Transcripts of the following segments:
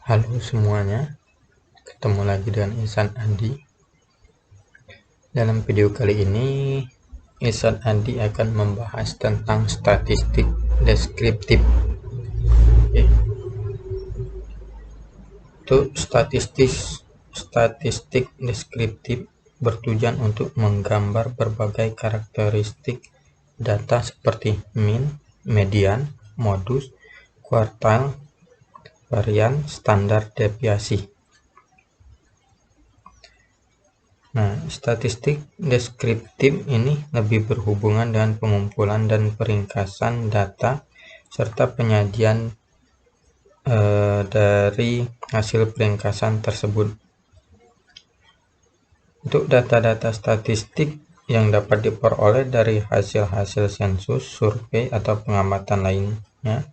Halo semuanya, ketemu lagi dengan Ihsan Andi. Dalam video kali ini, Ihsan Andi akan membahas tentang statistik deskriptif. Untuk statistik deskriptif bertujuan untuk menggambar berbagai karakteristik data seperti mean, median, modus, kuartil, varian, standar deviasi. Nah, statistik deskriptif ini lebih berhubungan dengan pengumpulan dan peringkasan data serta penyajian dari hasil peringkasan tersebut. Untuk data-data statistik yang dapat diperoleh dari hasil-hasil sensus, survei, atau pengamatan lainnya,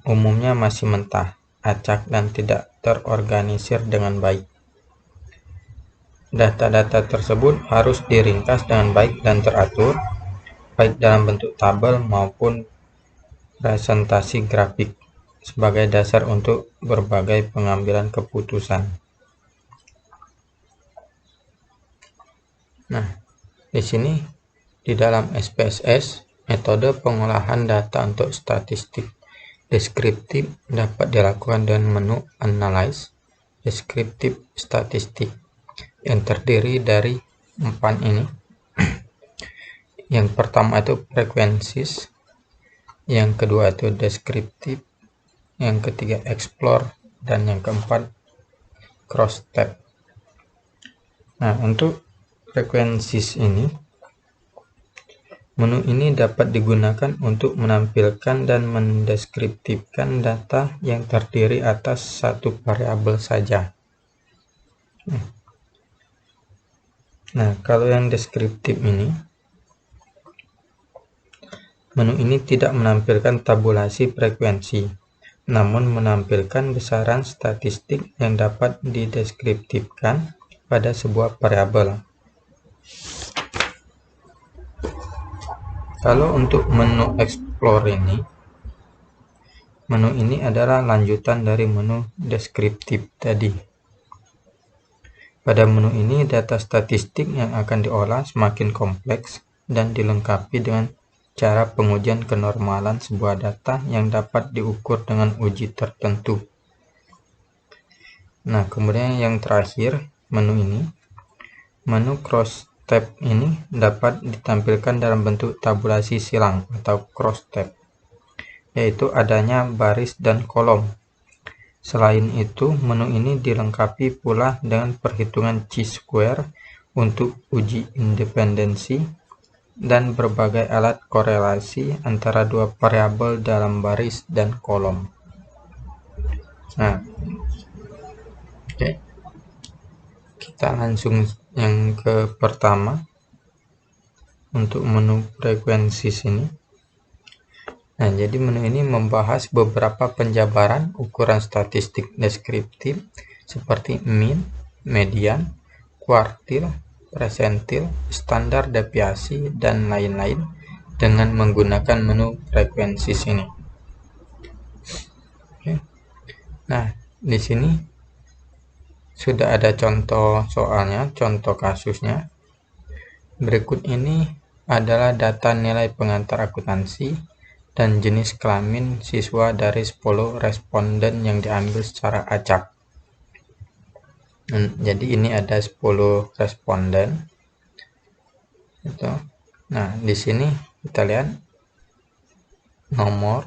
umumnya masih mentah, acak, dan tidak terorganisir dengan baik. Data-data tersebut harus diringkas dengan baik dan teratur, baik dalam bentuk tabel maupun presentasi grafik, sebagai dasar untuk berbagai pengambilan keputusan. Nah, di sini di dalam SPSS, metode pengolahan data untuk statistik deskriptif dapat dilakukan dengan menu Analyze Descriptive Statistik yang terdiri dari 4 ini. Yang pertama itu frequencies, yang kedua itu descriptive, yang ketiga explore, dan yang keempat cross-tab. Nah, untuk frequencies ini, menu ini dapat digunakan untuk menampilkan dan mendeskriptifkan data yang terdiri atas satu variabel saja. Nah, kalau yang deskriptif ini, menu ini tidak menampilkan tabulasi frekuensi, namun menampilkan besaran statistik yang dapat dideskriptifkan pada sebuah variabel. Kalau untuk menu Explore ini, menu ini adalah lanjutan dari menu deskriptif tadi. Pada menu ini, data statistik yang akan diolah semakin kompleks dan dilengkapi dengan cara pengujian kenormalan sebuah data yang dapat diukur dengan uji tertentu. Nah, kemudian yang terakhir, menu ini, menu cross-tab ini dapat ditampilkan dalam bentuk tabulasi silang atau cross-tab, yaitu adanya baris dan kolom. Selain itu, menu ini dilengkapi pula dengan perhitungan chi-square untuk uji independensi dan berbagai alat korelasi antara dua variabel dalam baris dan kolom. Nah, oke. Kita langsung yang ke pertama untuk menu frekuensi sini. Nah, jadi menu ini membahas beberapa penjabaran ukuran statistik deskriptif seperti mean, median, kuartil, persentil, standar deviasi, dan lain-lain dengan menggunakan menu frekuensi sini. Oke. Nah, di sini sudah ada contoh soalnya, contoh kasusnya. Berikut ini adalah data nilai pengantar akuntansi dan jenis kelamin siswa dari 10 responden yang diambil secara acak. Jadi ini ada 10 responden. Nah, di sini kita lihat nomor,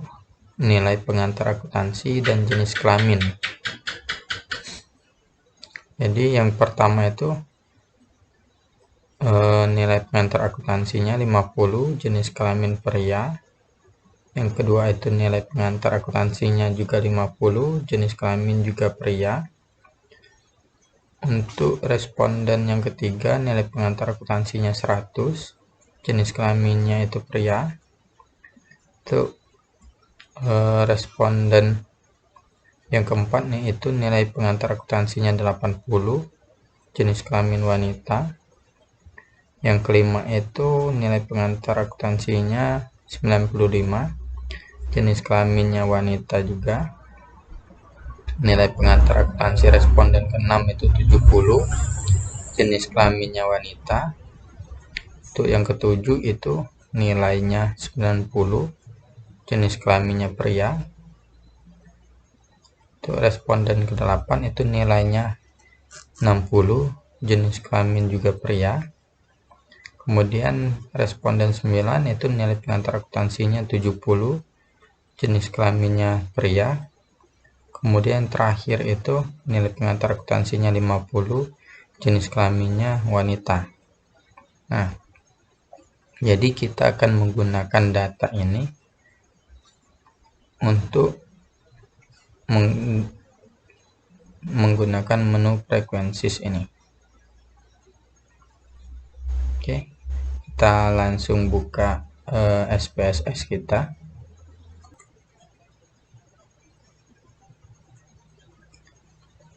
nilai pengantar akuntansi, dan jenis kelamin. Jadi yang pertama itu nilai pengantar akuntansinya 50, jenis kelamin pria. Yang kedua itu nilai pengantar akuntansinya juga 50, jenis kelamin juga pria. Untuk responden yang ketiga, nilai pengantar akuntansinya 100, jenis kelaminnya itu pria. Untuk responden yang keempat nih, itu nilai pengantar akuntansinya 80, jenis kelamin wanita. Yang kelima itu nilai pengantar akuntansinya 95, jenis kelaminnya wanita juga. Nilai pengantar akuntansi responden ke-6 itu 70, jenis kelaminnya wanita. Untuk yang ke-7 itu nilainya 90, jenis kelaminnya pria. Untuk responden ke-8 itu nilainya 60, jenis kelamin juga pria. Kemudian responden 9 itu nilai pengantar akuntansinya 70, jenis kelaminnya pria. Kemudian terakhir itu nilai pengantar akuntansinya 50, jenis kelaminnya wanita. Nah, jadi kita akan menggunakan data ini untuk menggunakan menu frequencies ini. Oke, kita langsung buka SPSS kita.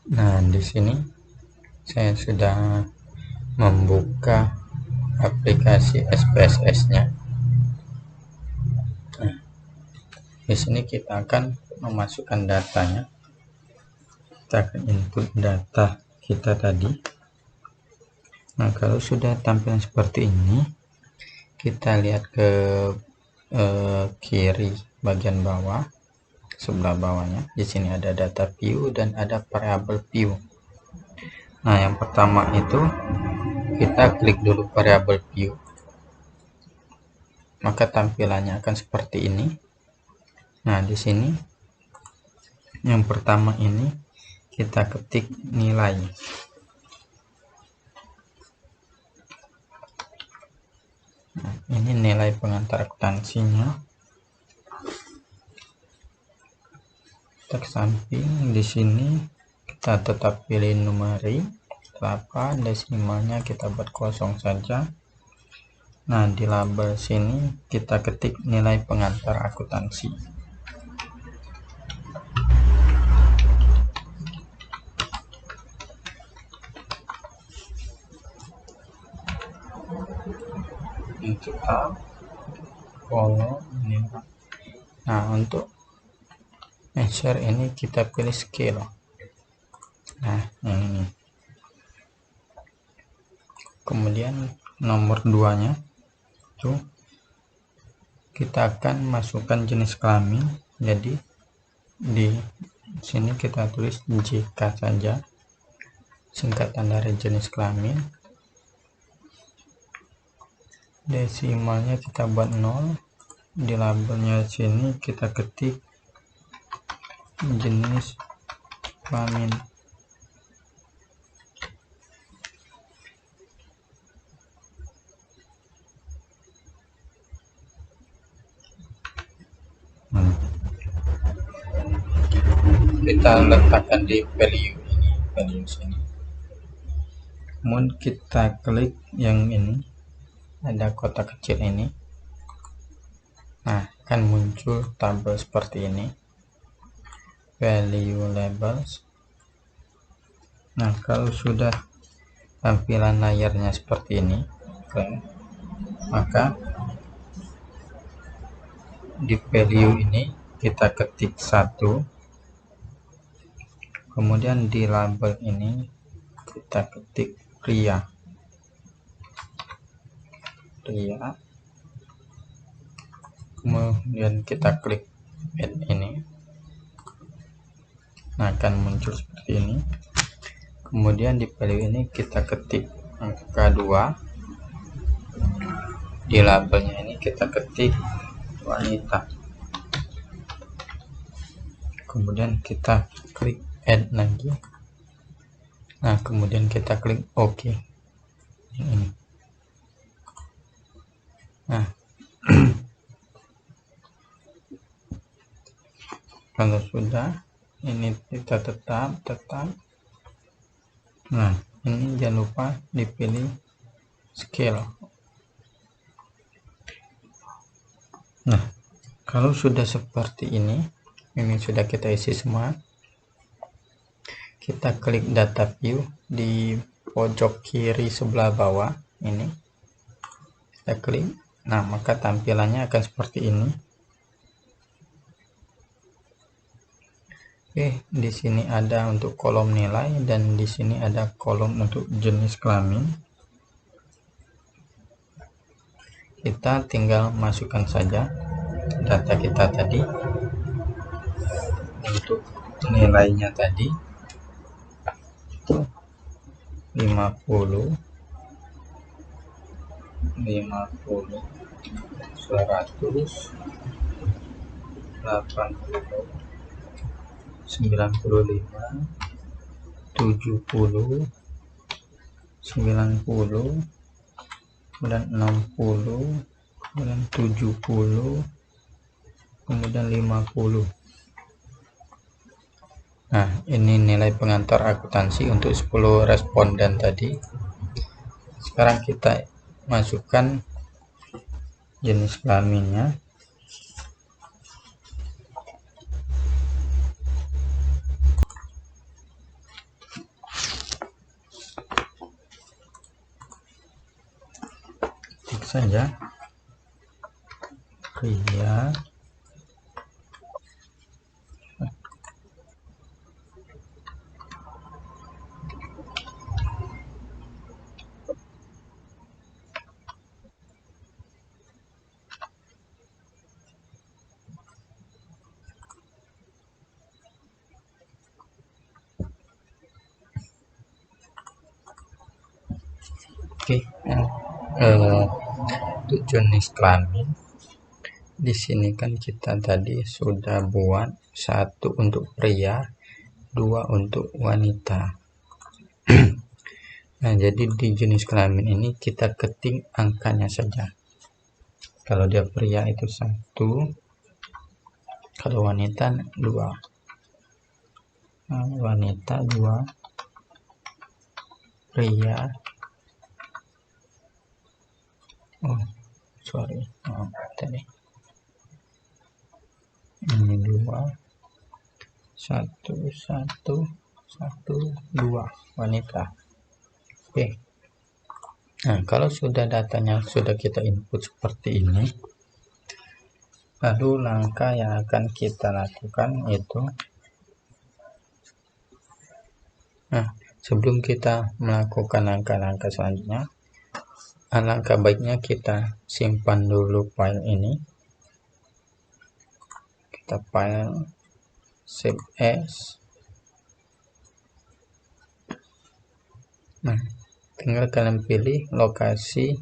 Nah, di sini saya sudah membuka aplikasi SPSS-nya. Nah, di sini kita akan memasukkan datanya. Kita akan input data kita tadi. Nah, kalau sudah tampilan seperti ini, kita lihat ke kiri bagian bawah, sebelah bawahnya. Di sini ada data view dan ada variable view. Nah, yang pertama itu kita klik dulu variable view. Maka tampilannya akan seperti ini. Nah, di sini yang pertama ini kita ketik nilai. Nah, ini nilai pengantar akuntansinya. Kita ke samping, di sini kita tetap pilih numeri 8, desimalnya kita buat kosong saja. Nah, di label sini kita ketik nilai pengantar akuntansi. Untuk tab, follow, nilai. Nah, untuk measure ini kita pilih scale. Nah, ini. Kemudian nomor 2-nya itu kita akan masukkan jenis kelamin. Jadi di sini kita tulis JK saja, singkatan dari jenis kelamin. Desimalnya kita buat 0. Di labelnya sini kita ketik jenis kelamin. Kita letakkan di value ini, value sini. Kemudian kita klik yang ini, ada kotak kecil ini. Nah, akan muncul tabel seperti ini, value labels. Nah, kalau sudah tampilan layarnya seperti ini, maka di value ini kita ketik 1. Kemudian di label ini kita ketik pria. Kemudian kita klik add ini. Nah, akan muncul seperti ini. Kemudian di value ini kita ketik angka 2. Di labelnya ini kita ketik wanita. Kemudian kita klik add lagi. Nah, kemudian kita klik OK. Ini. Nah, kalau sudah, ini kita tetap. Nah, ini jangan lupa dipilih scale. Nah, kalau sudah seperti ini sudah kita isi semua. Kita klik data view di pojok kiri sebelah bawah ini. Kita klik. Nah, maka tampilannya akan seperti ini. Oke, di sini ada untuk kolom nilai dan di sini ada kolom untuk jenis kelamin. Kita tinggal masukkan saja data kita tadi. Untuk nilainya tadi itu 50, 100, 80, 95, 70, 90, kemudian 60, kemudian 70, kemudian 50. Nah, ini nilai pengantar akuntansi untuk 10 responden tadi. Sekarang kita masukkan jenis kelaminnya. Ketik saja pria. Oke, untuk jenis kelamin di sini kan kita tadi sudah buat 1 untuk pria, 2 untuk wanita. Nah, jadi di jenis kelamin ini kita ketik angkanya saja. Kalau dia pria itu 1, kalau wanita 2. Nah, wanita 2, pria tadi ini 2, 1, 1, 1, 2 wanita. Oke. Nah, kalau sudah datanya sudah kita input seperti ini, lalu langkah yang akan kita lakukan itu, sebelum kita melakukan langkah-langkah selanjutnya, alangkah baiknya kita simpan dulu file ini. Kita file save as. Nah, tinggal kalian pilih lokasi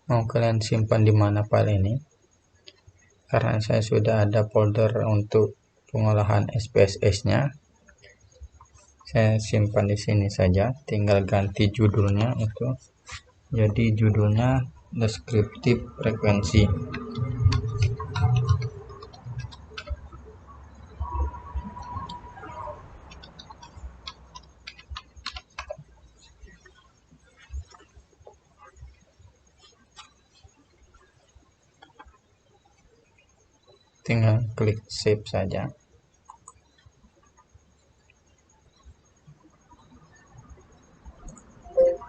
mau kalian simpan di mana file ini. Karena saya sudah ada folder untuk pengolahan SPSS-nya, saya simpan di sini saja. Tinggal ganti judulnya itu, jadi judulnya deskriptif frekuensi. Tinggal klik save saja.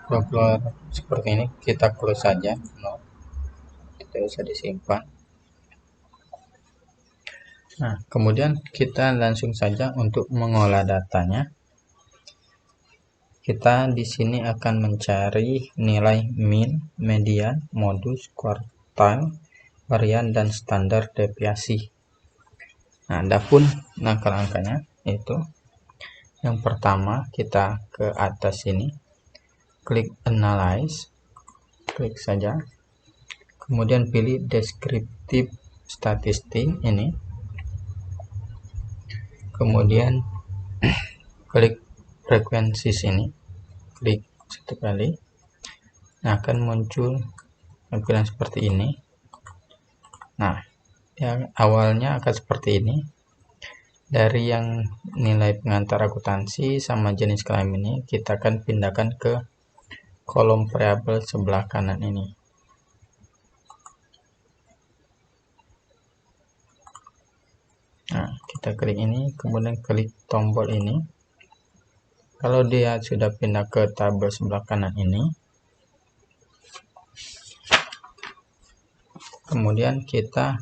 Kalau keluar seperti ini, kita close saja, tidak usah disimpan. Nah, kemudian kita langsung saja untuk mengolah datanya. Kita di sini akan mencari nilai min, median, modus, kuartal, varian, dan standar deviasi. Nah, adapun angka-angkanya itu, yang pertama kita ke atas sini, klik analyze, klik saja, kemudian pilih deskriptif statistik ini, kemudian klik frekuensi sini, klik 1 kali. Nah, akan muncul tampilan seperti ini. Nah, yang awalnya akan seperti ini. Dari yang nilai pengantar akuntansi sama jenis kelamin ini, kita akan pindahkan ke kolom variabel sebelah kanan ini. Nah, kita klik ini, kemudian klik tombol ini. Kalau dia sudah pindah ke tabel sebelah kanan ini, kemudian kita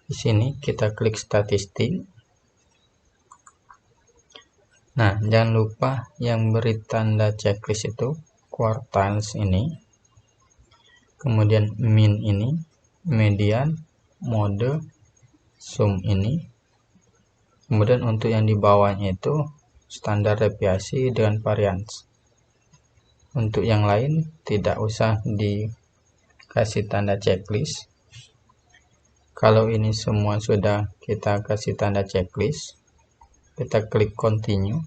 di sini kita klik statistik. Nah, jangan lupa yang beri tanda checklist itu quartiles ini, kemudian min ini, median, mode, sum ini, kemudian untuk yang di bawahnya itu standar deviasi dengan varians. Untuk yang lain tidak usah dikasih tanda checklist. Kalau ini semua sudah kita kasih tanda checklist, kita klik continue.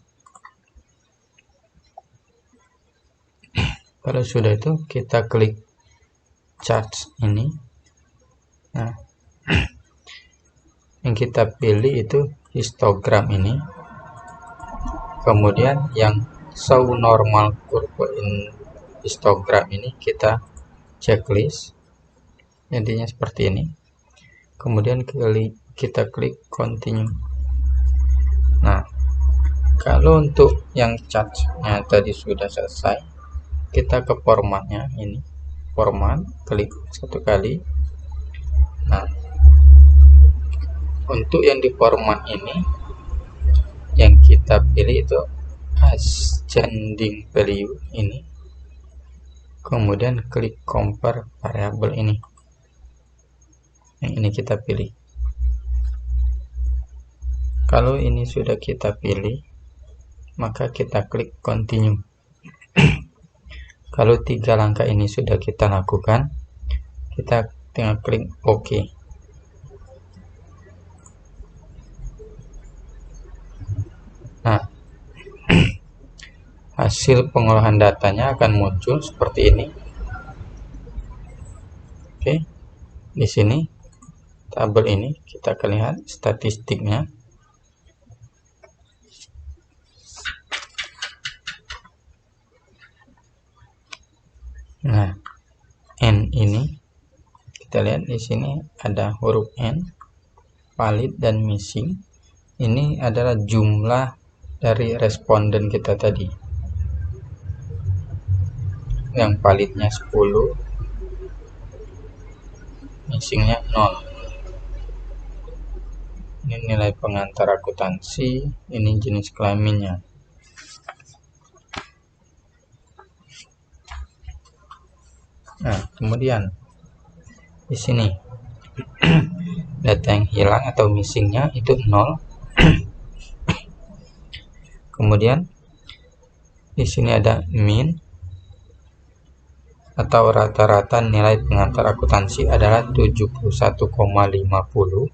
Kalau sudah itu kita klik charts ini. Nah, yang kita pilih itu histogram ini, kemudian yang show normal curve in histogram ini kita checklist, jadinya seperti ini. Kemudian kita klik continue. Nah, kalau untuk yang chartnya tadi sudah selesai, kita ke formatnya ini, format, klik satu kali. Nah, untuk yang di format ini yang kita pilih itu ascending value ini, kemudian klik compare variable ini, yang ini kita pilih. Kalau ini sudah kita pilih, maka kita klik continue. Kalau 3 langkah ini sudah kita lakukan, kita tinggal klik OK. Nah, hasil pengolahan datanya akan muncul seperti ini. Oke, di sini tabel ini kita akan lihat statistiknya. Nah, N ini kita lihat di sini ada huruf N, valid dan missing. Ini adalah jumlah dari responden kita tadi. Yang validnya 10, missingnya 0. Ini nilai pengantar akuntansi, ini jenis kelaminnya. Nah, kemudian di sini data yang hilang atau missingnya itu 0. Kemudian di sini ada min atau rata-rata nilai pengantar akuntansi adalah 71,50.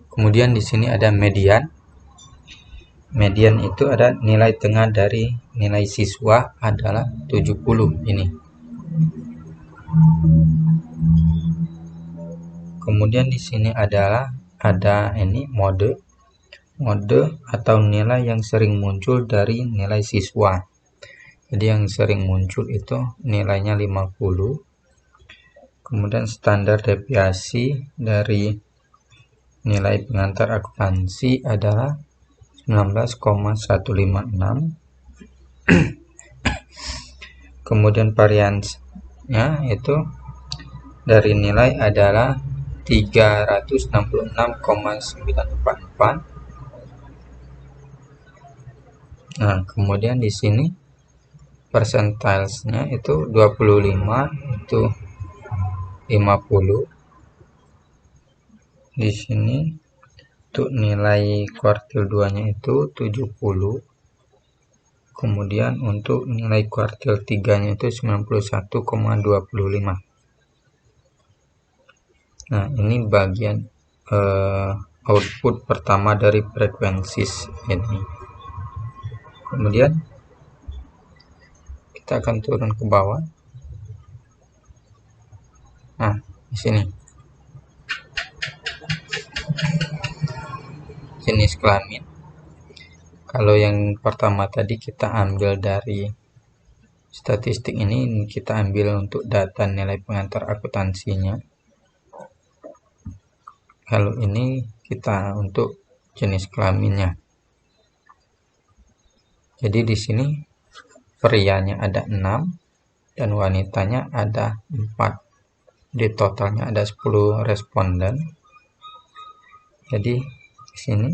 Kemudian di sini ada median. Median itu ada nilai tengah dari nilai siswa adalah 70 ini. Kemudian di sini ada ini mode atau nilai yang sering muncul dari nilai siswa. Jadi yang sering muncul itu nilainya 50. Kemudian standar deviasi dari nilai pengantar akuntansi adalah 19,156. Kemudian variansnya itu dari nilai adalah 366,944. Nah, kemudian di sini persentilesnya itu 25 itu 50. Di sini untuk nilai kuartil 2-nya itu 70. Kemudian untuk nilai kuartil 3-nya itu 91,25. Nah, ini bagian output pertama dari frekuensi ini. Kemudian kita akan turun ke bawah. Nah, di sini jenis kelamin. Kalau yang pertama tadi kita ambil dari statistik ini kita ambil untuk data nilai pengantar akuntansinya. Kalau ini kita untuk jenis kelaminnya. Jadi di sini prianya ada 6 dan wanitanya ada 4. Di totalnya ada 10 responden. Jadi di sini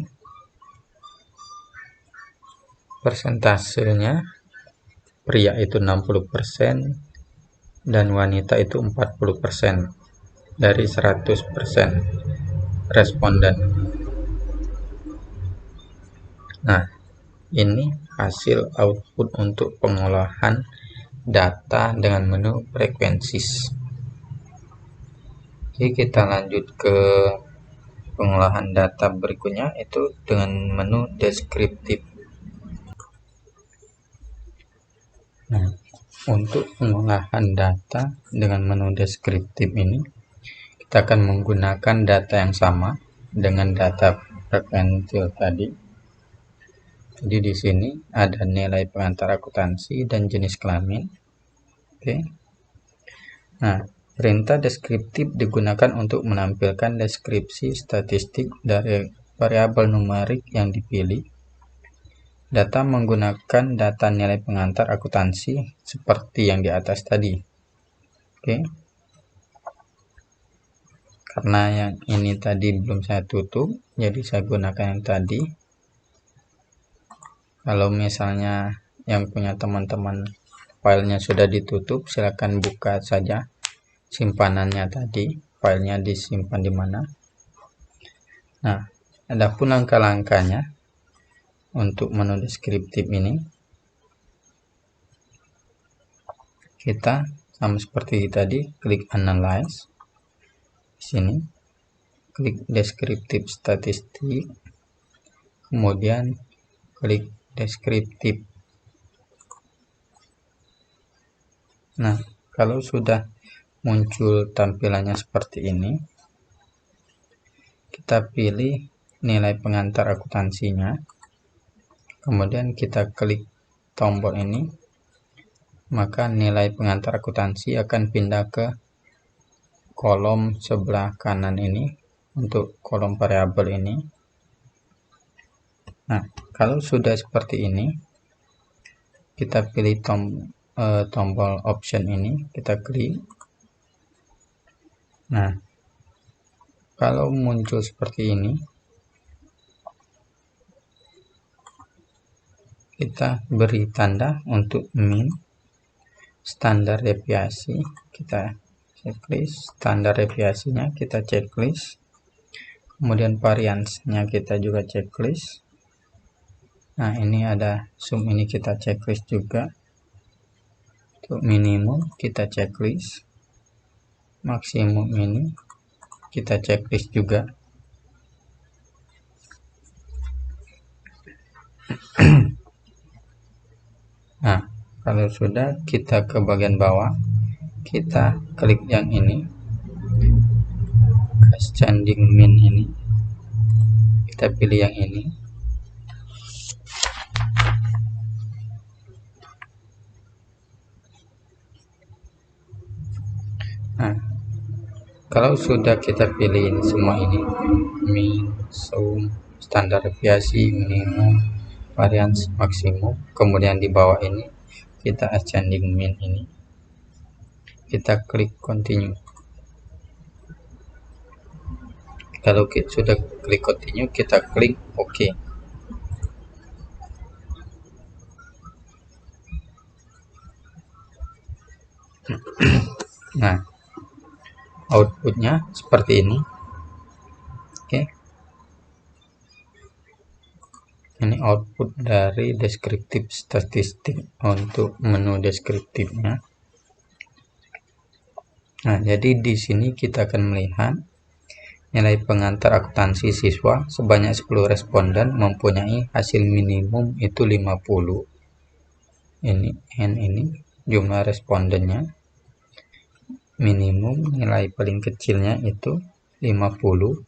persentasenya pria itu 60% dan wanita itu 40% dari 100% responden. Nah, ini hasil output untuk pengolahan data dengan menu preferences. Oke, kita lanjut ke pengolahan data berikutnya, itu dengan menu deskriptif. Nah, untuk pengolahan data dengan menu deskriptif ini, kita akan menggunakan data yang sama dengan data preferensial tadi. Jadi di sini ada nilai pengantar akuntansi dan jenis kelamin. Oke. Nah, perintah deskriptif digunakan untuk menampilkan deskripsi statistik dari variabel numerik yang dipilih. Data menggunakan data nilai pengantar akuntansi seperti yang di atas tadi. Oke. Karena yang ini tadi belum saya tutup, jadi saya gunakan yang tadi. Kalau misalnya yang punya teman-teman filenya sudah ditutup, silakan buka saja simpanannya tadi, filenya disimpan di mana. Nah, adapun langkah-langkahnya untuk menu deskriptif ini, kita sama seperti tadi, klik analyze. Di sini klik deskriptif statistik, kemudian klik deskriptif. Nah, kalau sudah muncul tampilannya seperti ini, kita pilih nilai pengantar akuntansinya, kemudian kita klik tombol ini, maka nilai pengantar akuntansi akan pindah ke kolom sebelah kanan ini untuk kolom variabel ini. Nah, kalau sudah seperti ini, kita pilih tombol option ini, kita klik. Nah, kalau muncul seperti ini, kita beri tanda untuk min, standar deviasi, kita checklist, standar deviasinya kita checklist, kemudian variansnya kita juga checklist. Nah, ini ada sum, ini kita checklist juga. Untuk minimum kita checklist, maksimum ini kita checklist juga. Nah, kalau sudah, kita ke bagian bawah, kita klik yang ini, ascending min ini, kita pilih yang ini. Nah, kalau sudah kita pilih ini semua ini, min, sum, standar deviasi, minimum, varians, maksimum, kemudian di bawah ini kita ascending min ini, kita klik continue. Kalau kita sudah klik continue, kita klik OK. Nah, outputnya seperti ini. Oke. Ini output dari deskriptif statistik untuk menu deskriptifnya. Nah, jadi di sini kita akan melihat nilai pengantar akuntansi siswa sebanyak 10 responden mempunyai hasil minimum itu 50. Ini N ini jumlah respondennya. Minimum nilai paling kecilnya itu 50.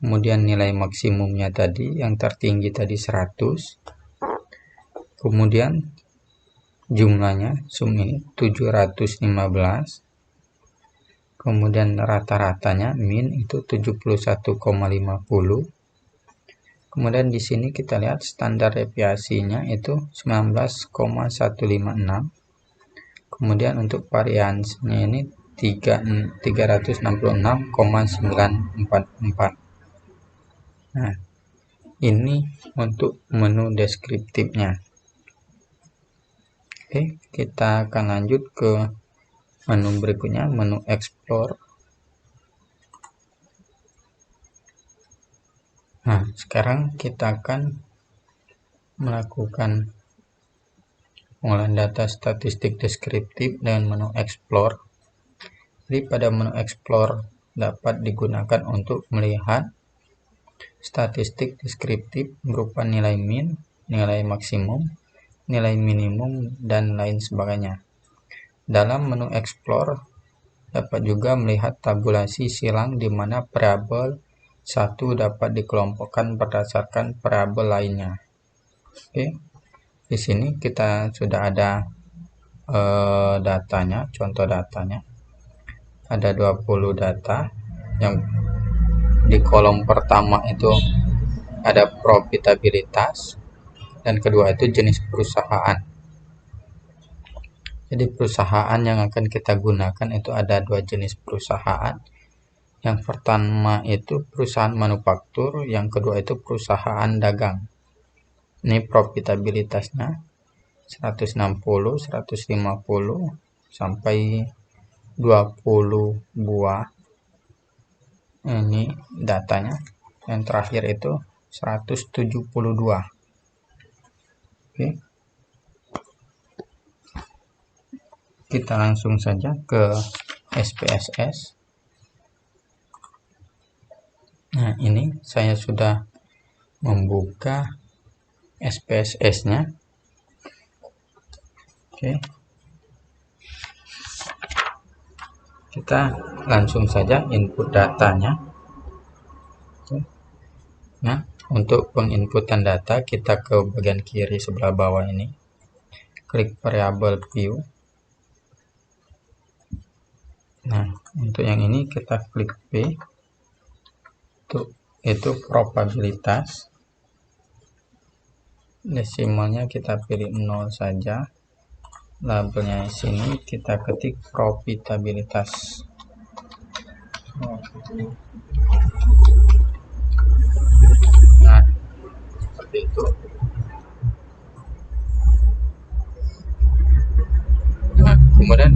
Kemudian nilai maksimumnya tadi, yang tertinggi tadi 100. Kemudian jumlahnya sum ini 715. Kemudian rata-ratanya min itu 71,50. Kemudian di sini kita lihat standar deviasinya itu 19,156. Kemudian untuk variansnya ini 366,944. Nah, ini untuk menu deskriptifnya. Oke, kita akan lanjut ke menu berikutnya, menu explore. Nah, sekarang kita akan melakukan pengolahan data statistik deskriptif dengan menu explore. Jadi pada menu explore dapat digunakan untuk melihat statistik deskriptif berupa nilai min, nilai maksimum, nilai minimum, dan lain sebagainya. Dalam menu explore dapat juga melihat tabulasi silang di mana variabel satu dapat dikelompokkan berdasarkan variabel lainnya. Oke, di sini kita sudah ada datanya, contoh datanya. Ada 20 data yang di kolom pertama itu ada profitabilitas dan kedua itu jenis perusahaan. Jadi perusahaan yang akan kita gunakan itu ada dua jenis perusahaan. Yang pertama itu perusahaan manufaktur, yang kedua itu perusahaan dagang. Ini profitabilitasnya 160, 150 sampai 20 buah. Ini datanya. Yang terakhir itu 172. Oke. Kita langsung saja ke SPSS. Nah, ini saya sudah membuka SPSS-nya. Oke. Kita langsung saja input datanya. Oke. Nah, untuk penginputan data kita ke bagian kiri sebelah bawah ini. Klik variabel view. Nah, untuk yang ini kita klik P. Itu probabilitas. Desimalnya kita pilih 0 saja. Labelnya di sini kita ketik profitabilitas. Nah, seperti itu. Nah, kemudian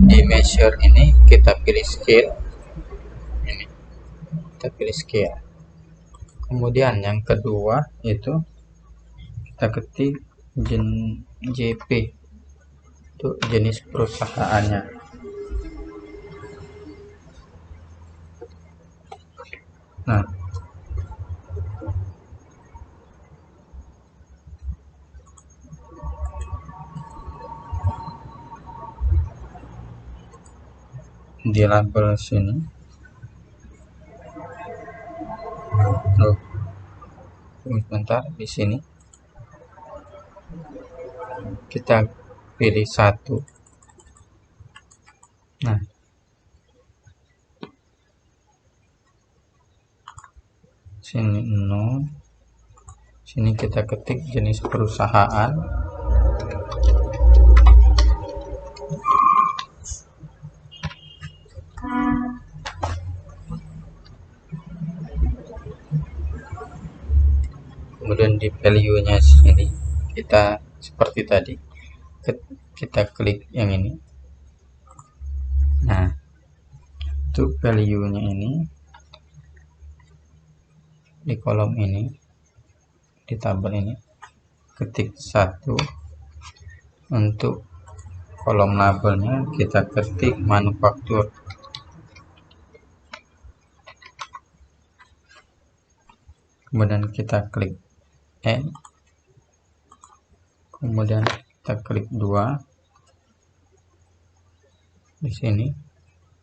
di measure ini kita pilih scale. Ini kita pilih scale. Kemudian yang kedua itu kita ketik JP, itu jenis perusahaannya. Nah, di label sini sebentar, di sini kita pilih 1. Nah, sini 0, sini kita ketik jenis perusahaan. Kemudian di value-nya sini kita seperti tadi, kita klik yang ini. Nah, untuk value-nya ini di kolom ini, di tabel ini ketik 1. Untuk kolom labelnya kita ketik manufaktur. Kemudian kita klik N. Kemudian kita klik 2. Di sini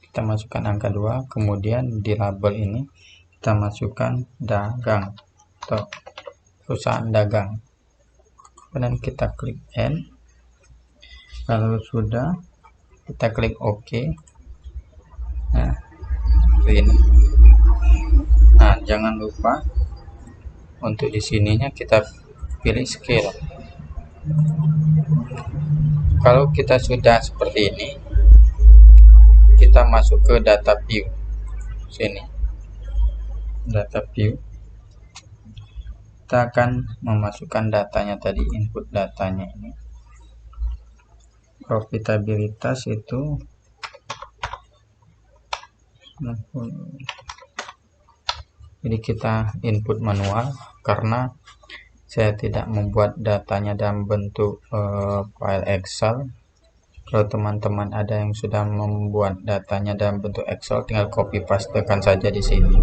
kita masukkan angka 2. Kemudian di label ini kita masukkan dagang atau perusahaan dagang. Kemudian kita klik N. Kalau sudah, kita klik OK. Nah, ini. Nah, jangan lupa untuk di sininya kita pilih scale. Kalau kita sudah seperti ini, kita masuk ke data view. Sini, data view. kita akan memasukkan datanya tadi, input datanya ini. Profitabilitas itu jadi kita input manual karena saya tidak membuat datanya dalam bentuk file Excel. Kalau teman-teman ada yang sudah membuat datanya dalam bentuk Excel, tinggal copy pastekan saja di sini.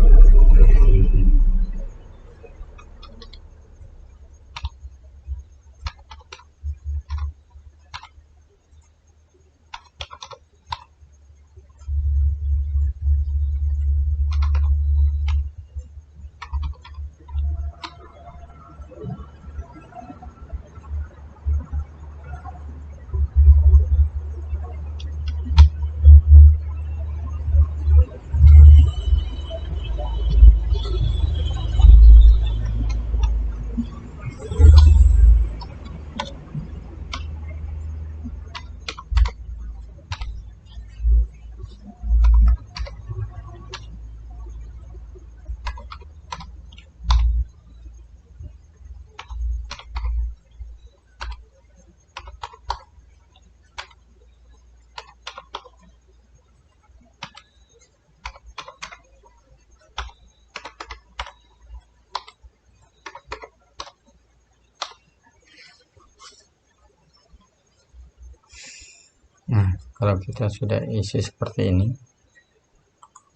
Nah, kalau kita sudah isi seperti ini,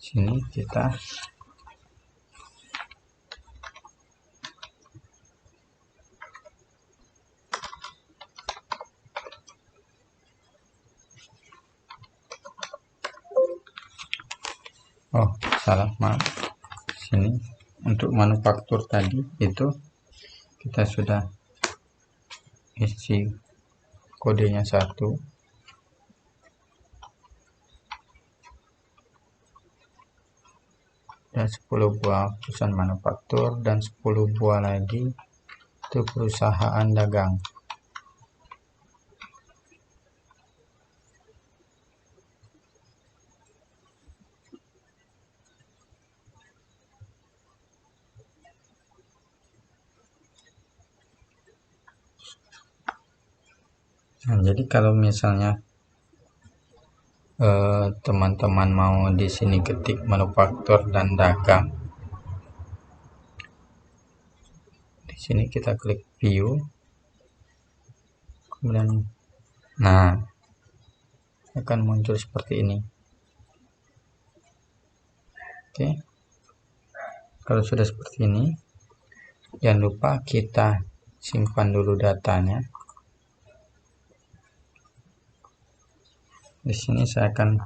sini kita salah, maaf. Sini untuk manufaktur tadi itu kita sudah isi kodenya 1. Dan 10 buah perusahaan manufaktur, dan 10 buah lagi itu perusahaan dagang. Nah, jadi kalau misalnya teman-teman mau di sini ketik manufaktur dan dagang, di sini kita klik view, kemudian nah akan muncul seperti ini. Oke, kalau sudah seperti ini, jangan lupa kita simpan dulu datanya. Di sini saya akan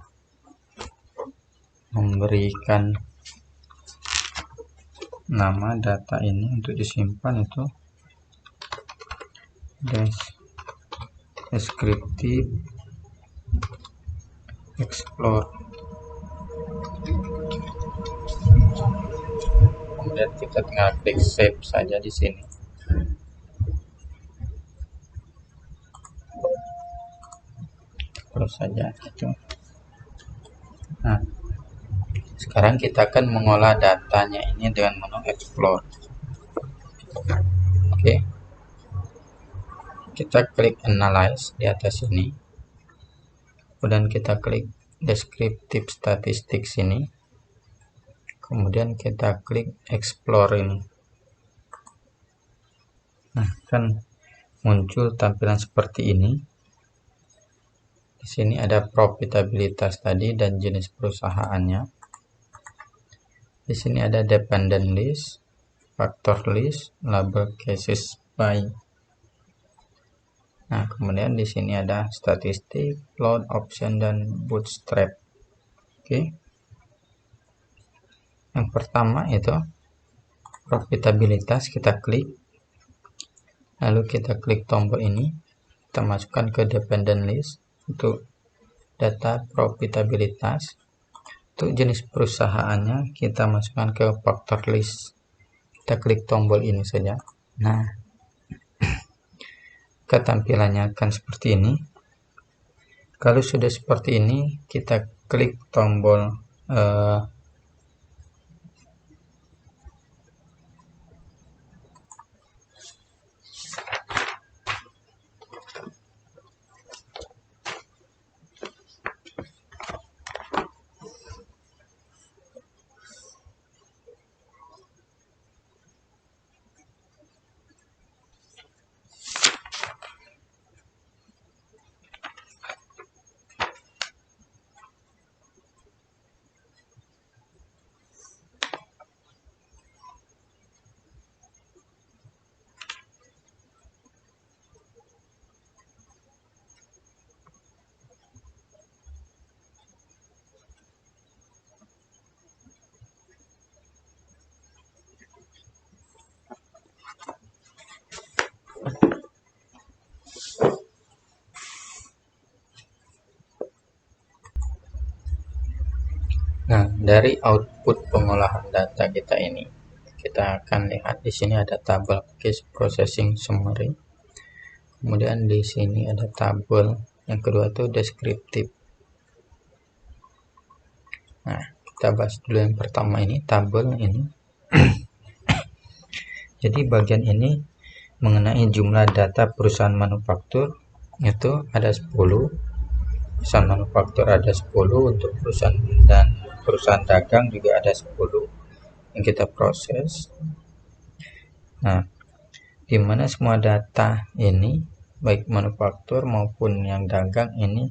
memberikan nama data ini untuk disimpan, itu descriptive explore. Kemudian kita tinggal klik save saja di sini. Terus saja itu. Nah, sekarang kita akan mengolah datanya ini dengan menu explore. Oke, kita klik analyze di atas ini, kemudian kita klik descriptive statistics ini, kemudian kita klik explore ini. Nah, kan muncul tampilan seperti ini. Di sini ada profitabilitas tadi dan jenis perusahaannya. Di sini ada dependent list, factor list, label cases by. Nah, kemudian di sini ada statistik, load option, dan bootstrap. Oke. Yang pertama itu profitabilitas, kita klik. Lalu kita klik tombol ini, kita masukkan ke dependent list untuk data profitabilitas. Untuk jenis perusahaannya kita masukkan ke factor list. Kita klik tombol ini saja. Nah, ketampilannya akan seperti ini. Kalau sudah seperti ini, kita klik tombol Nah, dari output pengolahan data kita ini, kita akan lihat di sini ada tabel case processing summary. Kemudian di sini ada tabel yang kedua itu deskriptif. Nah, kita bahas dulu yang pertama ini, tabel ini. Jadi bagian ini mengenai jumlah data perusahaan manufaktur itu ada 10. Perusahaan manufaktur ada 10, untuk perusahaan dan perusahaan dagang juga ada 10 yang kita proses. Nah, di mana semua data ini baik manufaktur maupun yang dagang ini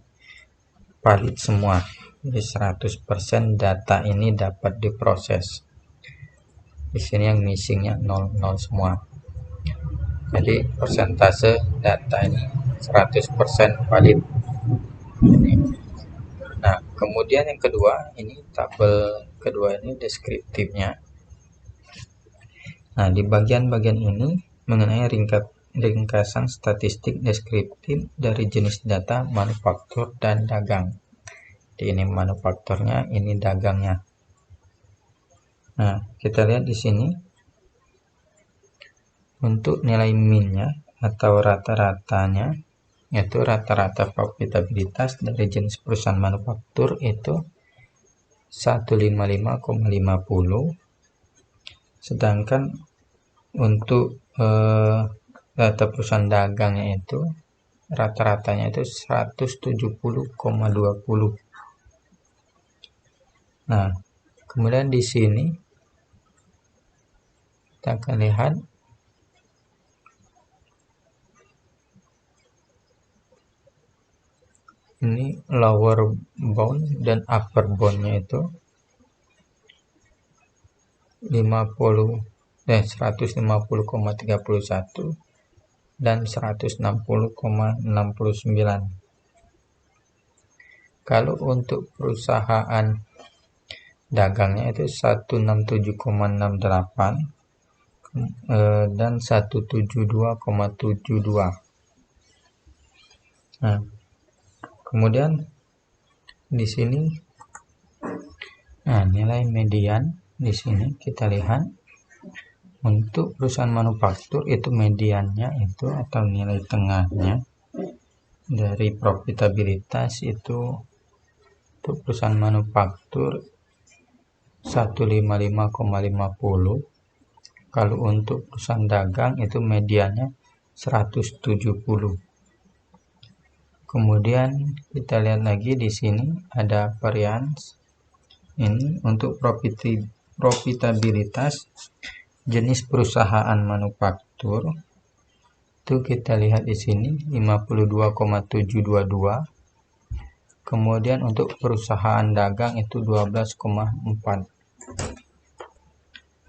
valid semua. Jadi 100% data ini dapat diproses. Di sini yang missingnya 00 semua. Jadi persentase data ini 100% valid. Nah, kemudian yang kedua, ini tabel kedua ini deskriptifnya. Nah, di bagian-bagian ini mengenai ringkasan statistik deskriptif dari jenis data manufaktur dan dagang. Jadi ini manufakturnya, ini dagangnya. Nah, kita lihat di sini untuk nilai min-nya atau rata-ratanya, yaitu rata-rata profitabilitas dari jenis perusahaan manufaktur itu 155,50, sedangkan untuk data perusahaan dagangnya itu rata-ratanya itu 170,20. Nah, kemudian di sini kita akan lihat ini lower bound dan upper boundnya itu 150,31 dan 160,69. Kalau untuk perusahaan dagangnya itu 167,68 dan 172,72. Nah, kemudian di sini nilai median di sini kita lihat untuk perusahaan manufaktur itu mediannya itu atau nilai tengahnya dari profitabilitas itu untuk perusahaan manufaktur 155,50. Kalau untuk perusahaan dagang itu mediannya 170. Kemudian kita lihat lagi di sini ada variance. Ini untuk profitabilitas jenis perusahaan manufaktur. Itu kita lihat di sini 52,722. Kemudian untuk perusahaan dagang itu 12,4.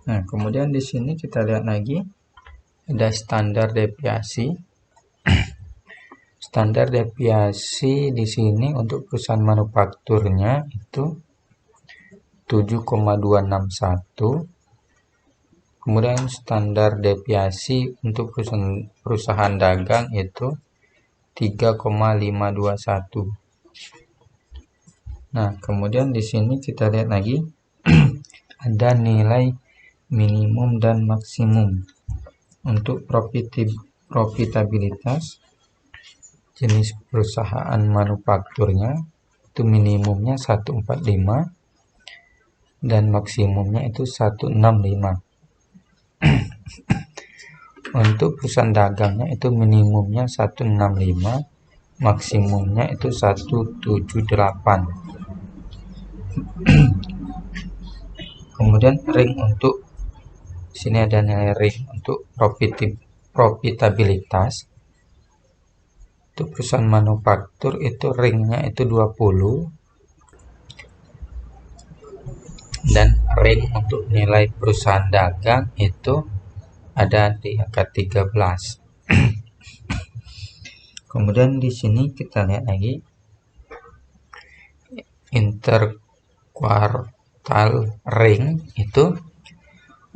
Nah, kemudian di sini kita lihat lagi ada standar deviasi. Standar deviasi di sini untuk perusahaan manufakturnya itu 7,261. Kemudian standar deviasi untuk perusahaan dagang itu 3,521. Nah, kemudian di sini kita lihat lagi ada nilai minimum dan maksimum untuk profitabilitas jenis perusahaan manufakturnya itu minimumnya 145 dan maksimumnya itu 165. Untuk perusahaan dagangnya itu minimumnya 165, maksimumnya itu 178. Kemudian ring untuk sini ada nilai ring untuk profitabilitas. Untuk perusahaan manufaktur itu ringnya itu 20 dan ring untuk nilai perusahaan dagang itu ada di angka 13. Kemudian di sini kita lihat lagi interquartile ring itu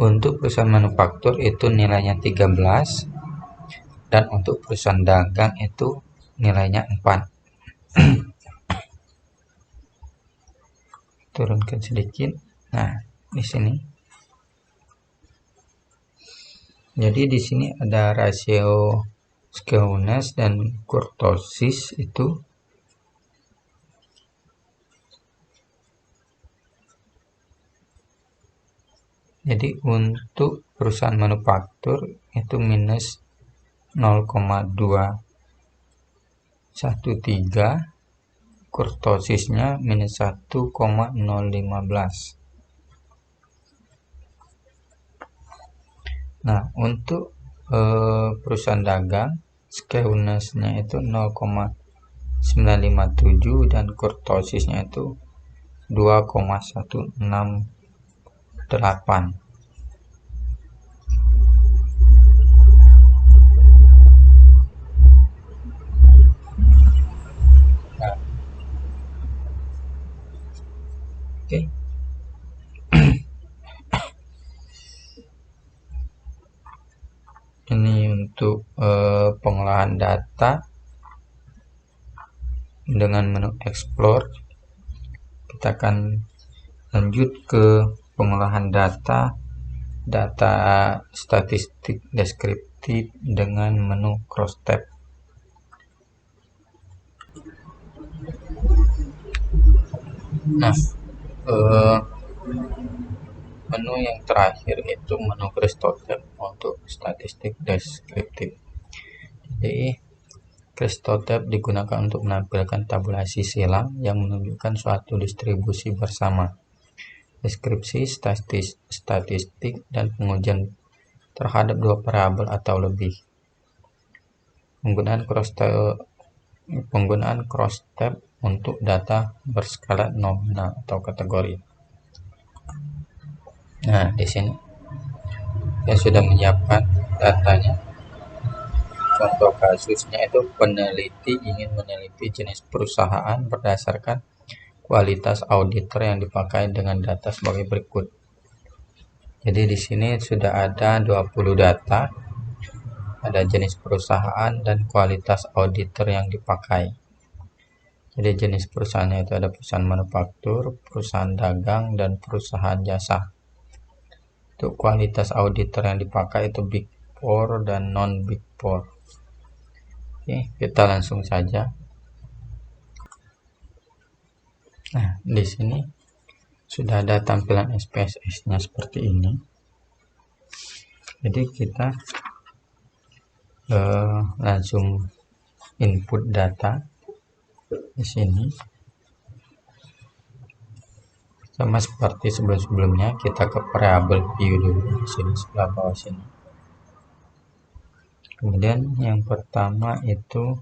untuk perusahaan manufaktur itu nilainya 13 dan untuk perusahaan dagang itu nilainya 4. turunkan sedikit. Nah, di sini. Jadi di sini ada rasio skewness dan kurtosis itu. Jadi untuk perusahaan manufaktur itu minus 0,213, kurtosisnya minus 1,015. Nah, untuk perusahaan dagang skewness-nya itu 0,957 dan kurtosisnya itu 2,168. Nah, oke. Ini untuk pengolahan data dengan menu explore. Kita akan lanjut ke pengolahan data statistik deskriptif dengan menu cross tab. Nah, menu yang terakhir itu menu cross tab untuk statistik deskriptif. Jadi cross tab digunakan untuk menampilkan tabulasi silang yang menunjukkan suatu distribusi bersama, deskripsi, statistik, dan pengujian terhadap dua variabel atau lebih. Penggunaan cross tab untuk data berskala nominal atau kategori. Nah, di sini saya sudah menyiapkan datanya. Contoh kasusnya itu peneliti ingin meneliti jenis perusahaan berdasarkan kualitas auditor yang dipakai dengan data sebagai berikut. Jadi di sini sudah ada 20 data, ada jenis perusahaan dan kualitas auditor yang dipakai. Jadi jenis perusahaannya itu ada perusahaan manufaktur, perusahaan dagang, dan perusahaan jasa. Untuk kualitas auditor yang dipakai itu Big Four dan non Big Four. Oke, kita langsung saja. Nah, di sini sudah ada tampilan SPSS-nya seperti ini. Jadi kita langsung input data di sini. Sama seperti sebelum-sebelumnya, kita ke variabel view dulu di sini sebelah bawah sini. Kemudian yang pertama itu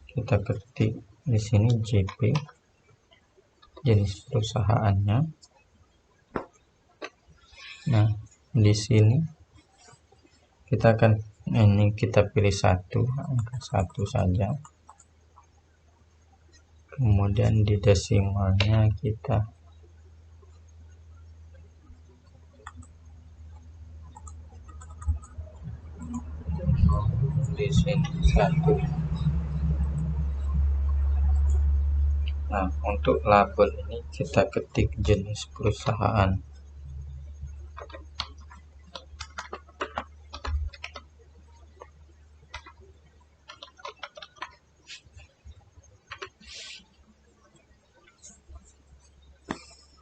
kita ketik di sini JP, jenis perusahaannya. Nah, di sini kita pilih angka 1 saja. Kemudian di desimalnya kita di sini 1. Nah, untuk label ini kita ketik jenis perusahaan.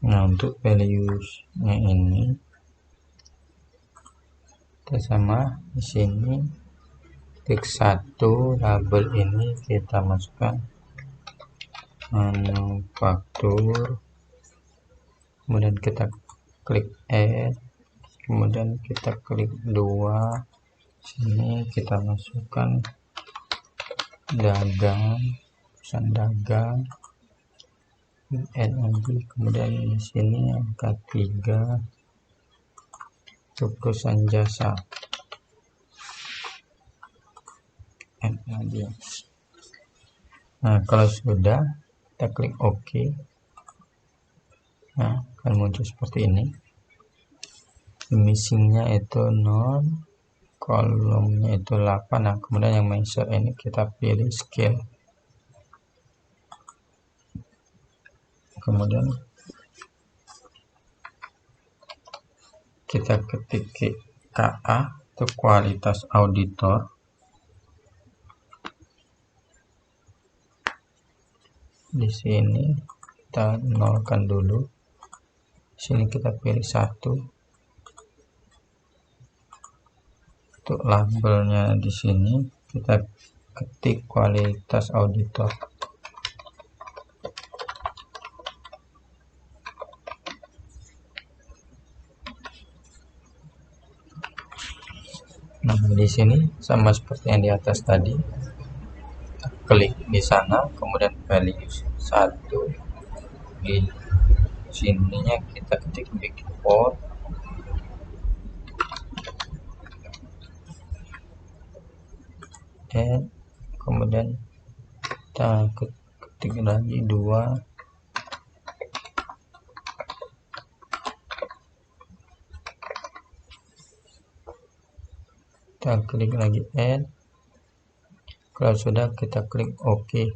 Nah, untuk values-nya ini kita sama di sini klik 1 label ini kita masukkan manufaktur, kemudian kita klik add, kemudian kita klik 2, sini kita masukkan dagang, perusahaan dagang, add lagi, kemudian di sini angka 3 untuk perusahaan jasa, add lagi. Nah, kalau sudah kita klik OK. Nah, akan muncul seperti ini. Missingnya itu 0, kolomnya itu 8. Nah, kemudian yang measure ini kita pilih scale. Kemudian kita ketik KA untuk kualitas auditor. Di sini kita nolkan dulu. Di sini kita pilih 1. Untuk labelnya di sini kita ketik kualitas auditor. Nah, di sini sama seperti yang di atas tadi. Klik di sana, kemudian values 1. Di sininya kita ketik Big 4. Dan kemudian kita ketik lagi 2. Kita klik lagi add. Kalau sudah, kita klik OK.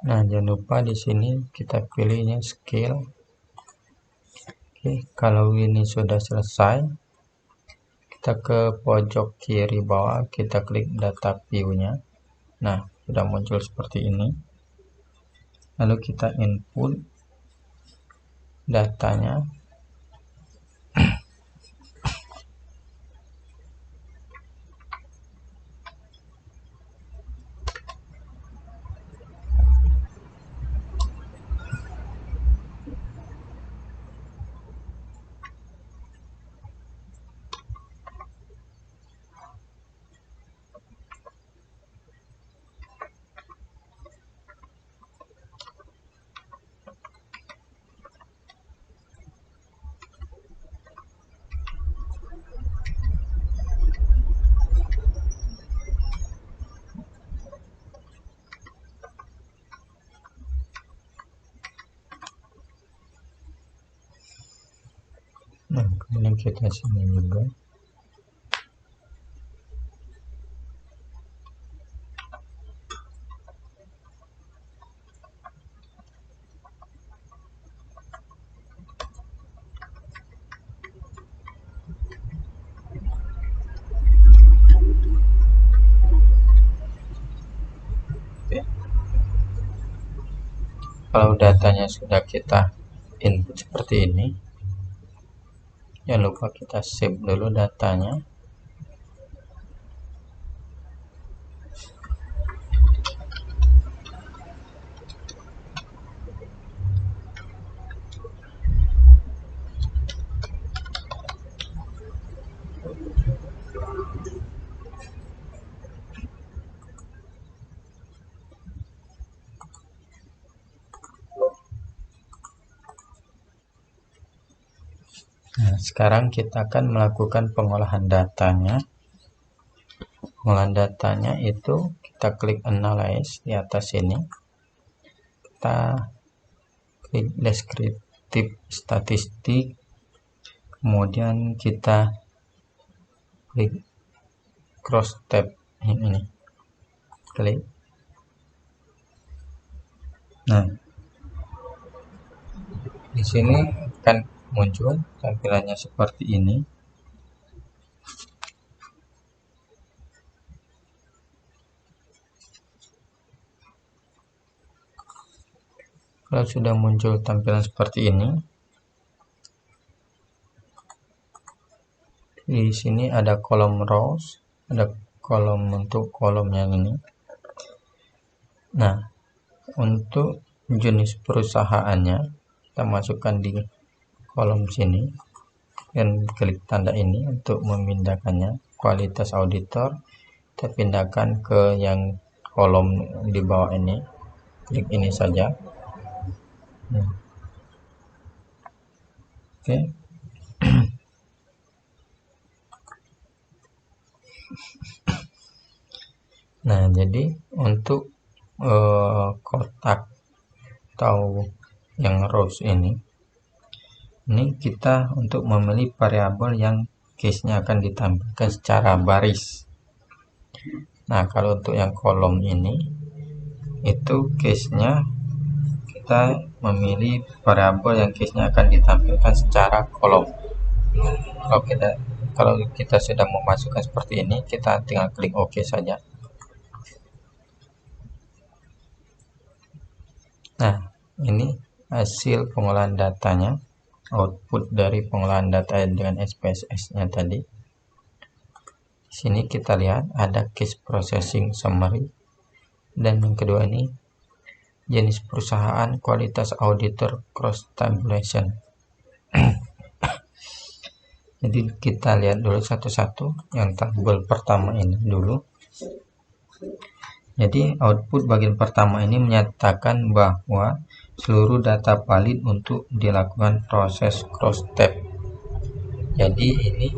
Nah, jangan lupa di sini kita pilihnya scale. Oke, kalau ini sudah selesai, kita ke pojok kiri bawah, kita klik data view-nya. Nah, sudah muncul seperti ini. Lalu kita input datanya. Nah, kemudian kita sini juga. Oke. Kalau datanya sudah kita input seperti ini, jangan lupa kita save dulu datanya. Nah, sekarang kita akan melakukan pengolahan datanya. Pengolahan datanya itu kita klik analyze di atas sini. Kita klik deskriptif statistik. Kemudian kita klik cross tab ini. Klik. Nah, di sini akan muncul tampilannya seperti ini. Kalau sudah muncul tampilan seperti ini, di sini ada kolom rows, ada kolom untuk kolom yang ini. Nah, untuk jenis perusahaannya kita masukkan di kolom sini dan klik tanda ini untuk memindahkannya. Kualitas auditor kita pindahkan ke yang kolom di bawah ini, klik ini saja. Oke. Nah, jadi untuk kotak atau yang rows ini kita untuk memilih variabel yang case-nya akan ditampilkan secara baris. Nah, kalau untuk yang kolom ini itu case-nya kita memilih variabel yang case-nya akan ditampilkan secara kolom. Kalau kita sudah memasukkan seperti ini, kita tinggal klik OK saja. Nah, ini hasil pengolahan datanya, output dari pengolahan data dengan SPSS-nya tadi. Di sini kita lihat ada case processing summary, dan yang kedua ini jenis perusahaan, kualitas auditor, cross tabulation. Jadi kita lihat dulu satu-satu. Yang tabel pertama ini dulu. Jadi output bagian pertama ini menyatakan bahwa seluruh data valid untuk dilakukan proses cross tab. Jadi ini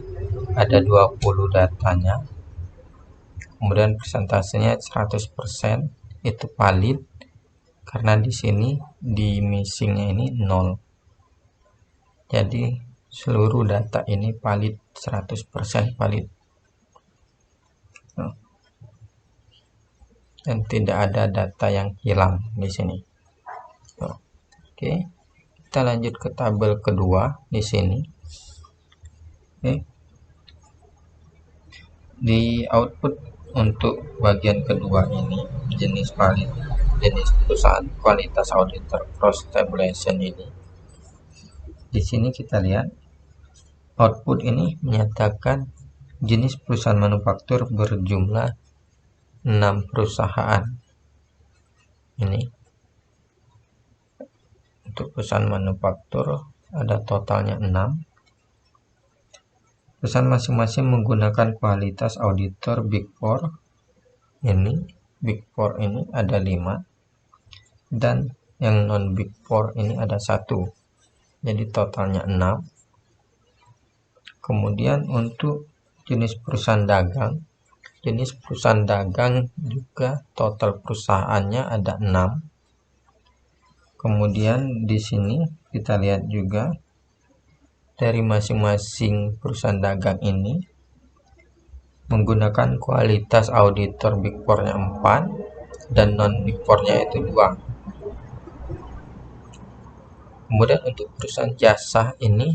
ada 20 datanya, kemudian persentasenya 100% itu valid, karena di sini di missingnya ini 0. Jadi seluruh data ini valid, 100% valid, dan tidak ada data yang hilang di sini. Oke, kita lanjut ke tabel kedua di sini. Oke, di output untuk bagian kedua ini, jenis valid, jenis perusahaan, kualitas auditor, cross tabulation ini. Di sini kita lihat output ini menyatakan jenis perusahaan manufaktur berjumlah 6 perusahaan. Ini untuk perusahaan manufaktur ada totalnya 6. Perusahaan masing-masing menggunakan kualitas auditor Big Four. Ini Big Four ini ada 5, dan yang non Big Four ini ada 1. Jadi totalnya 6. Kemudian untuk jenis perusahaan dagang, juga total perusahaannya ada 6. Kemudian di sini kita lihat juga dari masing-masing perusahaan dagang ini menggunakan kualitas auditor Big Four-nya 4 dan non Big Four-nya itu 2. Kemudian untuk perusahaan jasa ini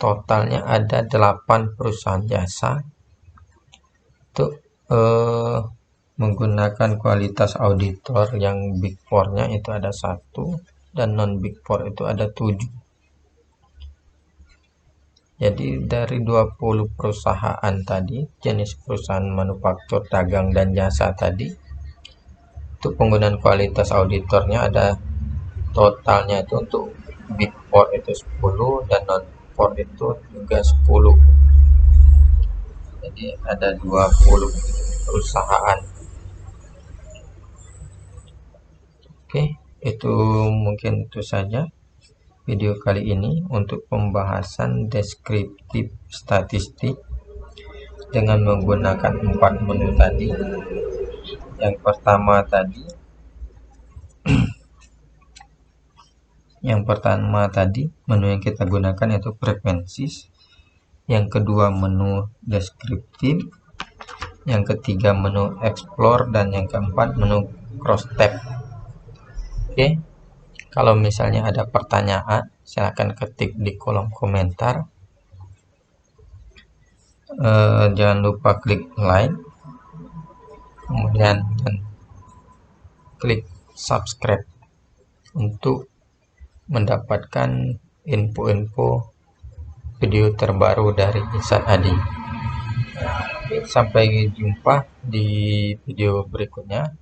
totalnya ada 8 perusahaan jasa. Untuk menggunakan kualitas auditor yang Big Four-nya itu ada 1 dan non Big Four itu ada 7. Jadi dari 20 perusahaan tadi, jenis perusahaan manufaktur, dagang, dan jasa tadi, untuk penggunaan kualitas auditornya ada totalnya itu untuk Big Four itu 10 dan non Big Four itu juga 10. Jadi ada 20 perusahaan. Oke, itu mungkin itu saja video kali ini untuk pembahasan deskriptif statistik dengan menggunakan 4 menu tadi. Yang pertama tadi menu yang kita gunakan yaitu preferences, yang kedua menu deskriptif, yang ketiga menu explore, dan yang keempat menu cross tab. Oke, kalau misalnya ada pertanyaan silahkan ketik di kolom komentar. Jangan lupa klik like, kemudian klik subscribe untuk mendapatkan info-info video terbaru dari Ihsan Adi. Sampai jumpa di video berikutnya.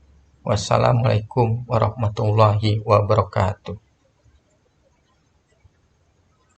Wassalamualaikum warahmatullahi wabarakatuh.